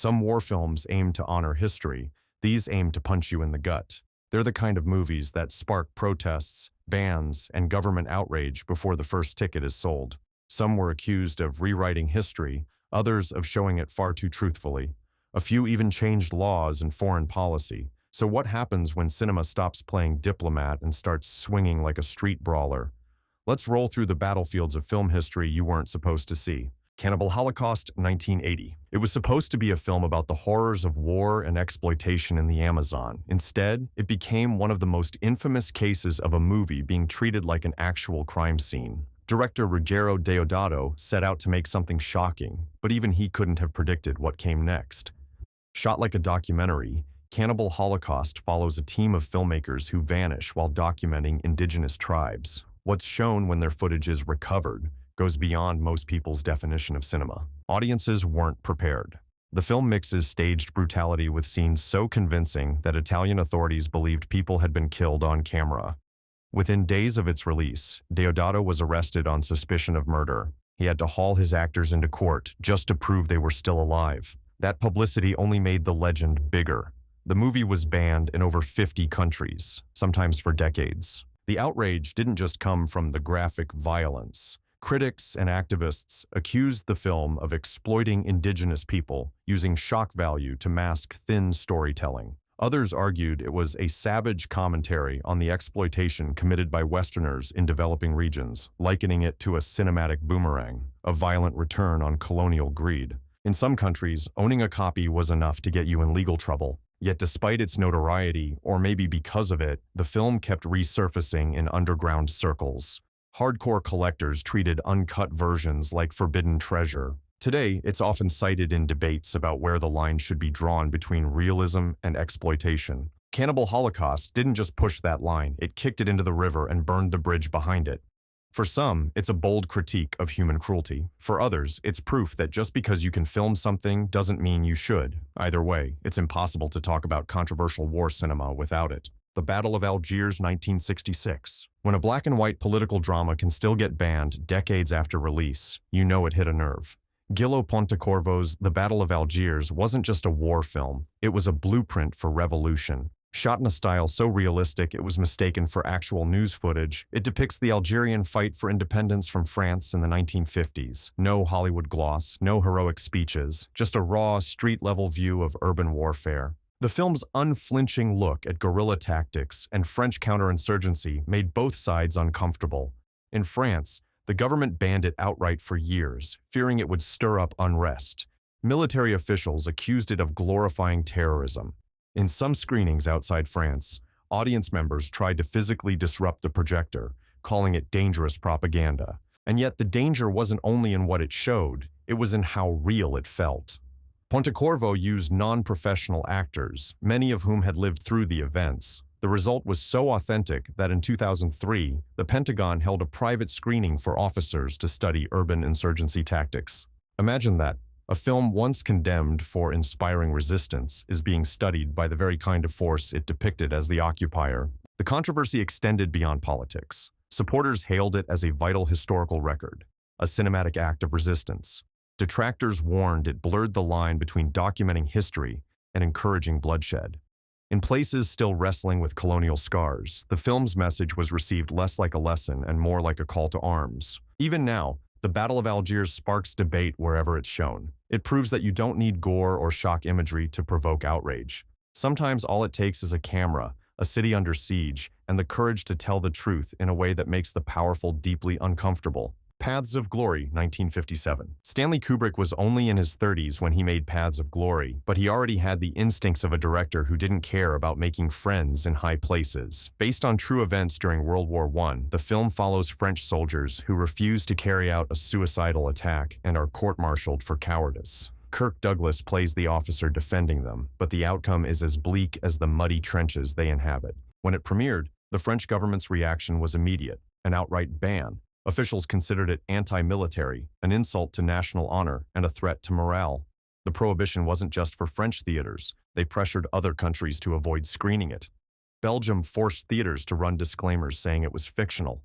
Some war films aim to honor history. These aim to punch you in the gut. They're the kind of movies that spark protests, bans, and government outrage before the first ticket is sold. Some were accused of rewriting history, others of showing it far too truthfully. A few even changed laws and foreign policy. So what happens when cinema stops playing diplomat and starts swinging like a street brawler? Let's roll through the battlefields of film history you weren't supposed to see. Cannibal Holocaust, 1980. It was supposed to be a film about the horrors of war and exploitation in the Amazon. Instead, it became one of the most infamous cases of a movie being treated like an actual crime scene. Director Ruggero Deodato set out to make something shocking, but even he couldn't have predicted what came next. Shot like a documentary, Cannibal Holocaust follows a team of filmmakers who vanish while documenting indigenous tribes. What's shown when their footage is recovered goes beyond most people's definition of cinema. Audiences weren't prepared. The film mixes staged brutality with scenes so convincing that Italian authorities believed people had been killed on camera. Within days of its release, Deodato was arrested on suspicion of murder. He had to haul his actors into court just to prove they were still alive. That publicity only made the legend bigger. The movie was banned in over 50 countries, sometimes for decades. The outrage didn't just come from the graphic violence. Critics and activists accused the film of exploiting indigenous people, using shock value to mask thin storytelling. Others argued it was a savage commentary on the exploitation committed by Westerners in developing regions, likening it to a cinematic boomerang, a violent return on colonial greed. In some countries, owning a copy was enough to get you in legal trouble. Yet despite its notoriety, or maybe because of it, the film kept resurfacing in underground circles. Hardcore collectors treated uncut versions like forbidden treasure. Today, it's often cited in debates about where the line should be drawn between realism and exploitation. Cannibal Holocaust didn't just push that line, it kicked it into the river and burned the bridge behind it. For some, it's a bold critique of human cruelty. For others, it's proof that just because you can film something doesn't mean you should. Either way, it's impossible to talk about controversial war cinema without it. The Battle of Algiers, 1966. When a black and white political drama can still get banned decades after release, you know it hit a nerve. Gillo Pontecorvo's The Battle of Algiers wasn't just a war film, it was a blueprint for revolution. Shot in a style so realistic it was mistaken for actual news footage, it depicts the Algerian fight for independence from France in the 1950s. No Hollywood gloss, no heroic speeches, just a raw, street-level view of urban warfare. The film's unflinching look at guerrilla tactics and French counterinsurgency made both sides uncomfortable. In France, the government banned it outright for years, fearing it would stir up unrest. Military officials accused it of glorifying terrorism. In some screenings outside France, audience members tried to physically disrupt the projector, calling it dangerous propaganda. And yet the danger wasn't only in what it showed, it was in how real it felt. Pontecorvo used non-professional actors, many of whom had lived through the events. The result was so authentic that in 2003, the Pentagon held a private screening for officers to study urban insurgency tactics. Imagine that. A film once condemned for inspiring resistance is being studied by the very kind of force it depicted as the occupier. The controversy extended beyond politics. Supporters hailed it as a vital historical record, a cinematic act of resistance. Detractors warned it blurred the line between documenting history and encouraging bloodshed. In places still wrestling with colonial scars, the film's message was received less like a lesson and more like a call to arms. Even now, the Battle of Algiers sparks debate wherever it's shown. It proves that you don't need gore or shock imagery to provoke outrage. Sometimes all it takes is a camera, a city under siege, and the courage to tell the truth in a way that makes the powerful deeply uncomfortable. Paths of Glory, 1957. Stanley Kubrick was only in his 30s when he made Paths of Glory, but he already had the instincts of a director who didn't care about making friends in high places. Based on true events during World War I, the film follows French soldiers who refuse to carry out a suicidal attack and are court-martialed for cowardice. Kirk Douglas plays the officer defending them, but the outcome is as bleak as the muddy trenches they inhabit. When it premiered, the French government's reaction was immediate, an outright ban. Officials considered it anti-military, an insult to national honor, and a threat to morale. The prohibition wasn't just for French theaters. They pressured other countries to avoid screening it. Belgium forced theaters to run disclaimers saying it was fictional.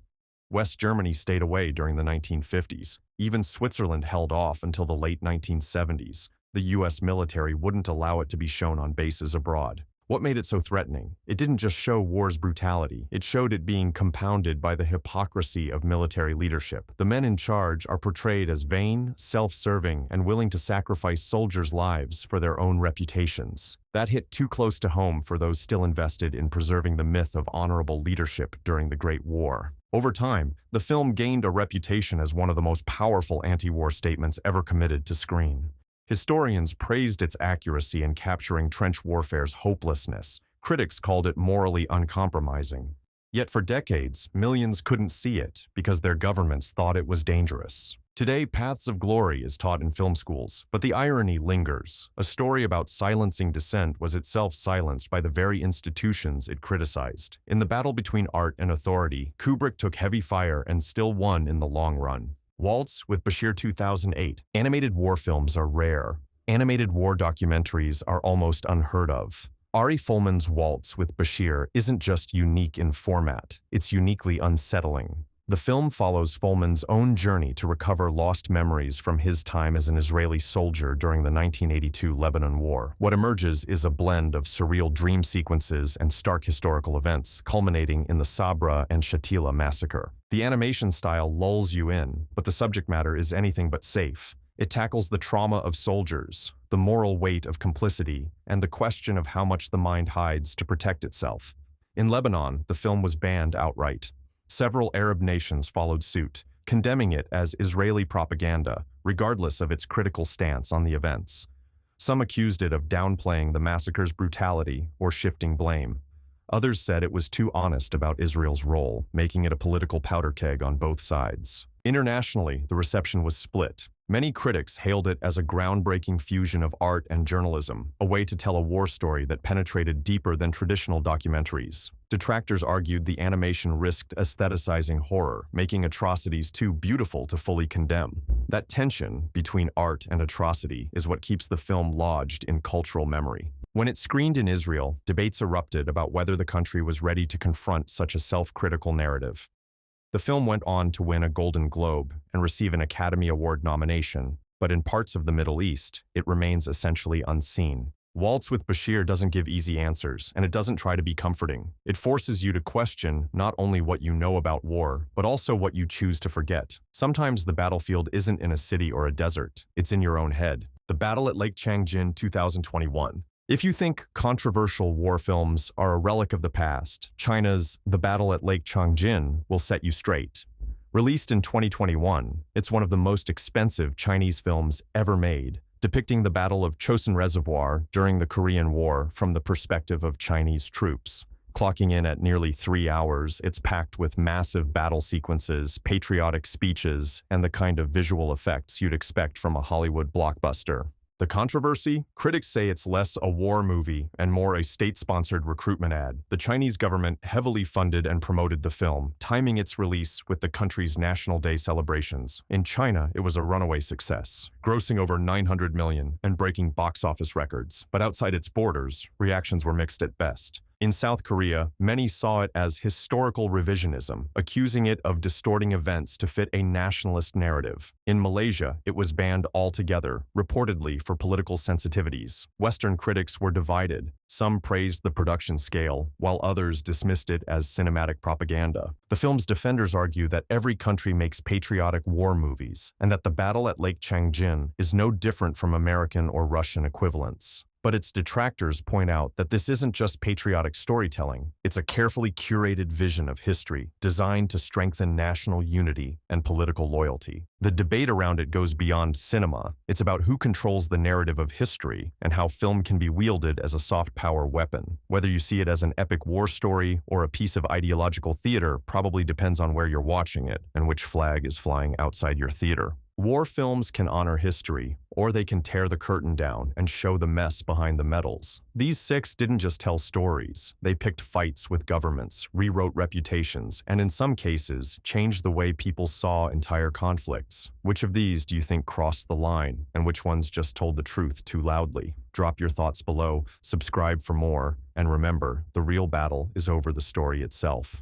West Germany stayed away during the 1950s. Even Switzerland held off until the late 1970s. The the US military wouldn't allow it to be shown on bases abroad. What made it so threatening? It didn't just show war's brutality, it showed it being compounded by the hypocrisy of military leadership. The men in charge are portrayed as vain, self-serving, and willing to sacrifice soldiers' lives for their own reputations. That hit too close to home for those still invested in preserving the myth of honorable leadership during the Great War. Over time, the film gained a reputation as one of the most powerful anti-war statements ever committed to screen. Historians praised its accuracy in capturing trench warfare's hopelessness. Critics called it morally uncompromising. Yet for decades, millions couldn't see it because their governments thought it was dangerous. Today, Paths of Glory is taught in film schools, but the irony lingers. A story about silencing dissent was itself silenced by the very institutions it criticized. In the battle between art and authority, Kubrick took heavy fire and still won in the long run. Waltz with Bashir 2008. Animated war films are rare. Animated war documentaries are almost unheard of. Ari Folman's Waltz with Bashir isn't just unique in format, it's uniquely unsettling. The film follows Folman's own journey to recover lost memories from his time as an Israeli soldier during the 1982 Lebanon War. What emerges is a blend of surreal dream sequences and stark historical events, culminating in the Sabra and Shatila massacre. The animation style lulls you in, but the subject matter is anything but safe. It tackles the trauma of soldiers, the moral weight of complicity, and the question of how much the mind hides to protect itself. In Lebanon, the film was banned outright. Several Arab nations followed suit, condemning it as Israeli propaganda, regardless of its critical stance on the events. Some accused it of downplaying the massacre's brutality or shifting blame. Others said it was too honest about Israel's role, making it a political powder keg on both sides. Internationally, the reception was split. Many critics hailed it as a groundbreaking fusion of art and journalism, a way to tell a war story that penetrated deeper than traditional documentaries. Detractors argued the animation risked aestheticizing horror, making atrocities too beautiful to fully condemn. That tension between art and atrocity is what keeps the film lodged in cultural memory. When it screened in Israel, debates erupted about whether the country was ready to confront such a self-critical narrative. The film went on to win a Golden Globe and receive an Academy Award nomination, but in parts of the Middle East, it remains essentially unseen. Waltz with Bashir doesn't give easy answers, and it doesn't try to be comforting. It forces you to question not only what you know about war, but also what you choose to forget. Sometimes the battlefield isn't in a city or a desert, it's in your own head. The Battle at Lake Changjin 2021. If you think controversial war films are a relic of the past, China's The Battle at Lake Changjin will set you straight. Released in 2021, it's one of the most expensive Chinese films ever made, depicting the Battle of Chosin Reservoir during the Korean War from the perspective of Chinese troops. Clocking in at nearly 3 hours, it's packed with massive battle sequences, patriotic speeches, and the kind of visual effects you'd expect from a Hollywood blockbuster. The controversy? Critics say it's less a war movie and more a state-sponsored recruitment ad. The Chinese government heavily funded and promoted the film, timing its release with the country's National Day celebrations. In China, it was a runaway success, grossing over $900 million and breaking box office records. But outside its borders, reactions were mixed at best. In South Korea, many saw it as historical revisionism, accusing it of distorting events to fit a nationalist narrative. In Malaysia, it was banned altogether, reportedly for political sensitivities. Western critics were divided. Some praised the production scale, while others dismissed it as cinematic propaganda. The film's defenders argue that every country makes patriotic war movies, and that the Battle at Lake Changjin is no different from American or Russian equivalents. But its detractors point out that this isn't just patriotic storytelling, it's a carefully curated vision of history designed to strengthen national unity and political loyalty. The debate around it goes beyond cinema. It's about who controls the narrative of history and how film can be wielded as a soft power weapon. Whether you see it as an epic war story or a piece of ideological theater probably depends on where you're watching it and which flag is flying outside your theater. War films can honor history, or they can tear the curtain down and show the mess behind the medals. These 6 didn't just tell stories. They picked fights with governments, rewrote reputations, and in some cases, changed the way people saw entire conflicts. Which of these do you think crossed the line, and which ones just told the truth too loudly? Drop your thoughts below, subscribe for more, and remember, the real battle is over the story itself.